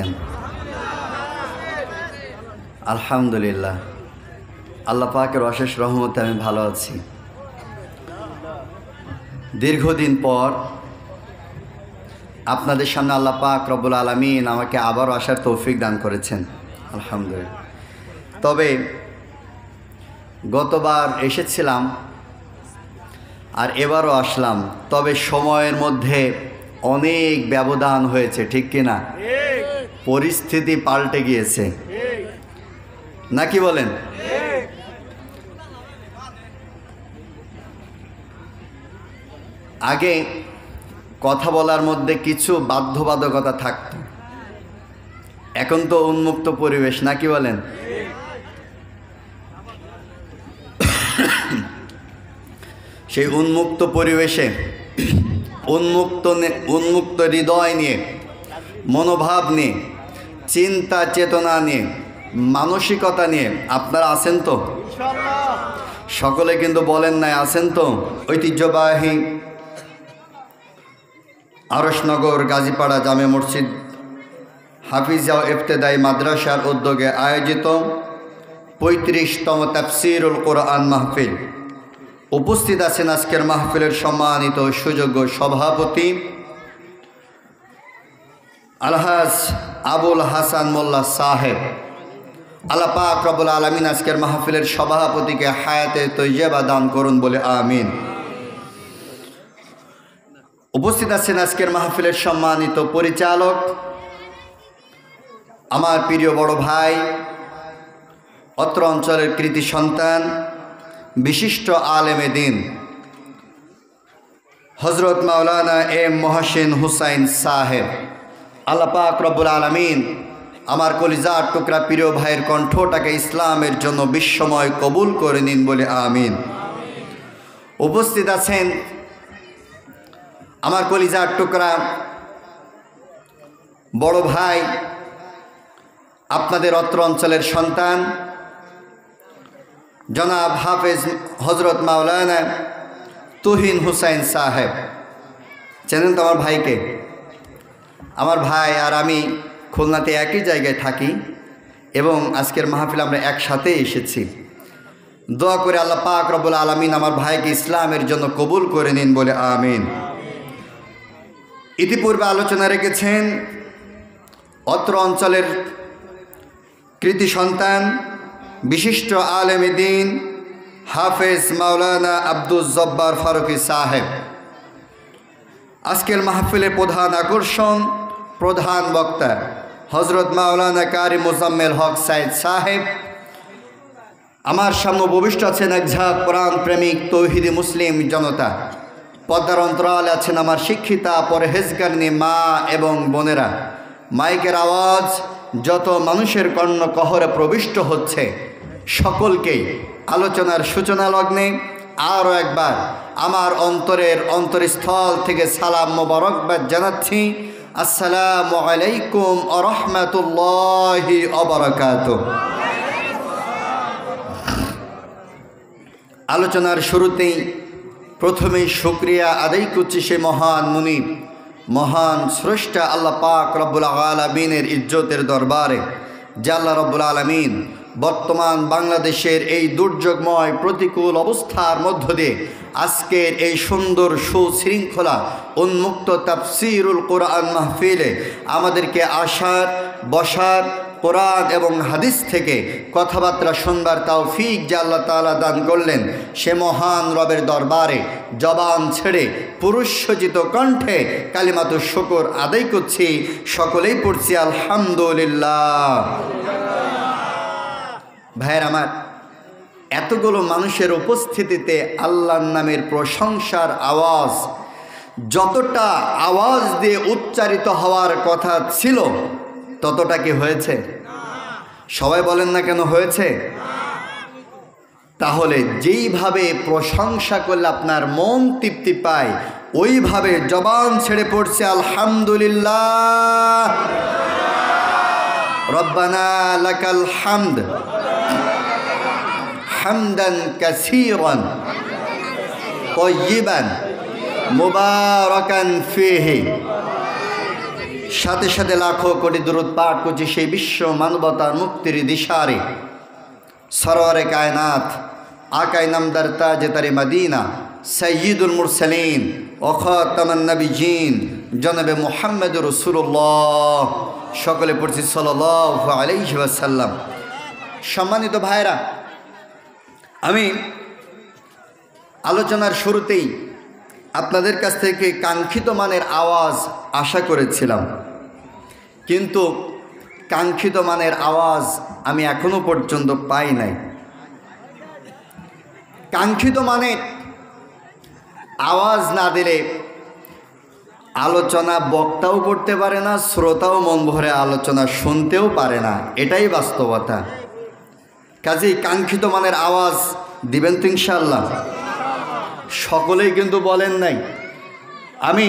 আছেন? আলহামদুলিল্লাহ, আল্লাহ পাকের অশেষ রহমতে আমি ভালো আছি। দীর্ঘদিন পর আপনাদের সামনে আল্লাহ পাক রব্বুল আলামিন আমাকে আবারও আসার তৌফিক দান করেছেন, আলহামদুলিল্লাহ। তবে গতবার এসেছিলাম আর এবারও আসলাম, তবে সময়ের মধ্যে অনেক ব্যবধান হয়েছে, ঠিক কিনা? পরিস্থিতি পাল্টে গিয়েছে, নাকি বলেন? আগে কথা বলার মধ্যে কিছু বাধ্যবাধকতা থাকত, এখন তো উন্মুক্ত পরিবেশ, নাকি বলেন? সেই উন্মুক্ত পরিবেশে উন্মুক্ত হৃদয় নিয়ে, মনোভাব নিয়ে, চিন্তা চেতনা নিয়ে, মানসিকতা নিয়ে আপনারা আছেন তো? সকলে কিন্তু বলেন নাই, আছেন তো? ঐতিহ্যবাহী আরশনগর গাজীপাড়া জামে মসজিদ হাফিজা ও ইফতেদায়ী মাদ্রাসার উদ্যোগে আয়োজিত ৩৫তম তাফসীরুল কোরআন মাহফিল। উপস্থিত আছেন আজকের মাহফিলের সম্মানিত সুযোগ্য সভাপতি আলহাজ আবুল হাসান মোল্লা সাহেব। আল্লাহ পাক রব্বুল আলামিন আজকের মাহফিলের সভাপতিকে হায়াতে তৈয়বা দান করুন বলে আমিন। উপস্থিত আছেন আজকের মাহফিলের সম্মানিত পরিচালক, আমার প্রিয় বড় ভাই, অত্র অঞ্চলের কৃতি সন্তান, বিশিষ্ট আলেমে দ্বীন হযরত মাওলানা এম মহসিন হুসাইন সাহেব। আল্লাহ পাক রব্বুল আলামিন আমার কলিজার টুকরা প্রিয় ভাইয়ের কণ্ঠটাকে ইসলামের জন্য বিশ্বময় কবুল করে নিন বলে আমিন। উপস্থিত আছেন আমার কলিজার টুকরা বড় ভাই, আপনাদের অত্র অঞ্চলের সন্তান জনাব হাফেজ হযরত মাওলানা তুহিন হুসাইন সাহেব। চেনেন তো আমার ভাইকে? আমার ভাই আর আমি খুলনাতে একই জায়গায় থাকি এবং আজকের মাহফিল আমরা একসাথে এসেছি। দোয়া করে আল্লাহ পাক রব্বুল আলামিন আমার ভাইকে ইসলামের জন্য কবুল করে নিন বলে আমিন। ইতিপূর্বে আলোচনা রেখেছেন অত্র অঞ্চলের কৃতি সন্তান, বিশিষ্ট আলেমে দ্বীন হাফেজ মাওলানা আব্দুল জব্বার ফারুকী সাহেব। আজকের মাহফিলের প্রধান আকর্ষণ, প্রধান বক্তা হযরত মাওলানা কারি মুজাম্মেল হক সাইদ সাহেব। আমার সামনে উপবিষ্ট আছেন এক ঝাঁক কোরআন প্রেমিক তৌহিদি মুসলিম জনতা। পর্দার অন্তরালে আছেন আমার শিক্ষিতা পরহেজগারিনী মা এবং বোনেরা। মাইকের আওয়াজ যত মানুষের কর্ণকহরে প্রবিষ্ট হচ্ছে, সকলকেই আলোচনার সূচনা লগ্নে আরও একবার আমার অন্তরস্থল থেকে সালাম মোবারকবাদ জানাচ্ছি। আসসালামু আলাইকুম ওয়া রাহমাতুল্লাহি ওয়া বারাকাতুহু। আলোচনার শুরুতেই প্রথমেই শুকরিয়া আদায় করছি সে মহান মুনিব, মহান স্রষ্টা আল্লাহ পাক রব্বুল আলামিনের ইজ্জতের দরবারে যে আল্লাহ রব্বুল আলামিন বর্তমান বাংলাদেশের এই দুর্যোগময় প্রতিকূল অবস্থার মধ্য দিয়ে আজকের এই সুন্দর সুশৃঙ্খলা উন্মুক্ত তাফসীরুল কোরআন মাহফিলে আমাদেরকে আসার, বসার, কোরআন এবং হাদিস থেকে কথাবার্তা শুনবার তৌফিক যে আল্লাহ তাআলা দান করলেন, সে মহান রবের দরবারে জবান ছেড়ে পুরুষসজ্জিত কণ্ঠে কালিমাতুশ শুকর আদায় করছি। সকলেই পড়ছি আলহামদুলিল্লাহ। ভাইয়ের আমার, এতগুলো মানুষের উপস্থিতিতে আল্লাহর নামের প্রশংসার আওয়াজ যতটা আওয়াজ দিয়ে উচ্চারিত হওয়ার কথা ছিল ততটা কি হয়েছে? সবাই বলেন না কেন হয়েছে? তাহলে যেইভাবে প্রশংসা করলে আপনার মন তৃপ্তি পায়, ওইভাবে জবান ছেড়ে পড়ছে আলহামদুলিল্লাহ। রব্বানা লাকাল হামদ হামদান কাসীরান তাইয়িবান মুবারাকান ফীহি। সাথে সাথে লাখো কোটি দরুদ পাঠ করছি সেই বিশ্ব মানবতার মুক্তির দিশারে সরওয়ারে কায়নাত আকাই নামদার তাজে তারে মদিনা সৈয়দুল মুরসালিন ও খাতামুন নবিয়্যিন জনাবে মুহাম্মদুর রাসূলুল্লাহ। সকলে পড়ছি সাল্লাল্লাহু আলাইহি ওয়াসাল্লাম। সম্মানিত ভাইরা, আমি আলোচনার শুরুতেই আপনাদের কাছ থেকে কাঙ্ক্ষিত মানের আওয়াজ আশা করেছিলাম, কিন্তু কাঙ্ক্ষিত মানের আওয়াজ আমি এখনো পর্যন্ত পাই নাই। কাঙ্ক্ষিত মানের আওয়াজ না দিলে আলোচনা বক্তাও করতে পারে না, শ্রোতাও মন ভরে আলোচনা শুনতেও পারে না, এটাই বাস্তবতা। কাজেই কাঙ্ক্ষিত মানের আওয়াজ দিবেন তো ইনশাআল্লাহ? সকলেই কিন্তু বলেন নাই। আমি